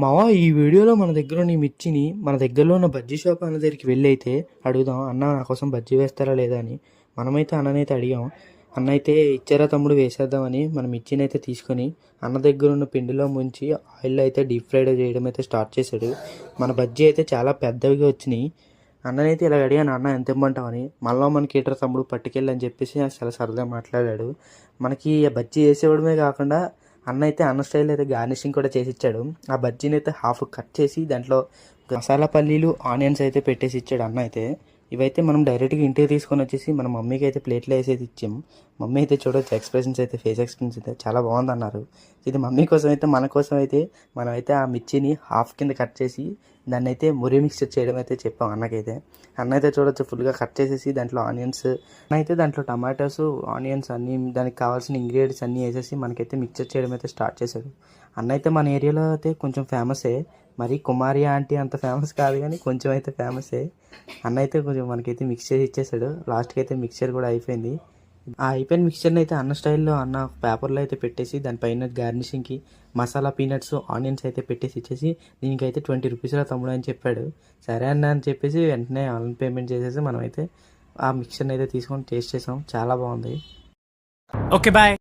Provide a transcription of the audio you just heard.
మావా ఈ వీడియోలో మన దగ్గర ఉన్న ఈ మిర్చిని మన దగ్గరలో ఉన్న బజ్జీ షాప్ అన్న దగ్గరికి వెళ్ళి అయితే అడుగుదాం, అన్న నా కోసం బజ్జీ వేస్తారా లేదా అని. మనమైతే అన్ననైతే అడిగాం. అన్న అయితే ఇచ్చారా తమ్ముడు వేసేద్దామని మన మిర్చిని అయితే తీసుకొని అన్న దగ్గర ఉన్న పిండిలో ముంచి ఆయిల్లో అయితే డీప్ ఫ్రైడ్ చేయడం అయితే స్టార్ట్ చేశాడు. మన బజ్జీ అయితే చాలా పెద్దవిగా వచ్చినాయి. అన్ననైతే ఇలా అడిగాను, అన్న ఎంత ఇమ్మంటామని. మళ్ళీ మనకి ఏటరా తమ్ముడు పట్టుకెళ్ళి అని చెప్పేసి చాలా సరదాగా మాట్లాడాడు. మనకి బజ్జీ వేసేవడమే కాకుండా అన్న అయితే అన్న స్టైల్ అయితే గార్నిషింగ్ కూడా చేసి ఇచ్చాడు. ఆ బజ్జీని అయితే హాఫ్ కట్ చేసి దాంట్లో మసాలా పల్లీలు ఆనియన్స్ అయితే పెట్టేసి ఇచ్చాడు అన్న అయితే. ఇవైతే మనం డైరెక్ట్గా ఇంటికి తీసుకొని వచ్చేసి మన మమ్మీకి అయితే ప్లేట్లో వేసేది ఇచ్చాం. మమ్మీ అయితే చూడొచ్చు ఎక్స్ప్రెషన్స్ అయితే, ఫేస్ ఎక్స్ప్రెషన్స్ అయితే చాలా బాగుంది అన్నారు. ఇది మమ్మీ కోసం అయితే మన కోసం అయితే మనమైతే ఆ మిర్చిని హాఫ్ కింద కట్ చేసి దాన్ని అయితే మురి మిక్చర్ చేయడం అయితే చెప్పాం అన్నకైతే. అన్న అయితే చూడొచ్చు ఫుల్గా కట్ చేసేసి దాంట్లో ఆనియన్స్ అయితే దాంట్లో టమాటోస్ ఆనియన్స్ అన్నీ దానికి కావాల్సిన ఇంగ్రీడియంట్స్ అన్నీ వేసేసి మనకైతే మిక్చర్ చేయడం అయితే స్టార్ట్ చేశాడు. అన్న అయితే మన ఏరియాలో అయితే కొంచెం ఫేమసే, మరి కుమారి ఆంటీ అంత ఫేమస్ కాదు కానీ కొంచెం అయితే ఫేమసే. అన్న అయితే కొంచెం మనకైతే మిక్స్ చేసి ఇచ్చేసాడు. లాస్ట్కి అయితే మిక్చర్ కూడా అయిపోయింది. ఆ అయిపోయిన మిక్చర్ని అయితే అన్న స్టైల్లో అన్న పేపర్లో అయితే పెట్టేసి దానిపైన గార్నిషింగ్కి మసాలా పీనట్స్ ఆనియన్స్ అయితే పెట్టేసి ఇచ్చేసి దీనికైతే 20 రూపీస్లో తమ్ముడు అని చెప్పాడు. సరే అన్న అని చెప్పేసి వెంటనే ఆన్లైన్ పేమెంట్ చేసేసి మనమైతే ఆ మిక్చర్ని అయితే తీసుకొని టేస్ట్ చేసాం. చాలా బాగుంది. Okay bye.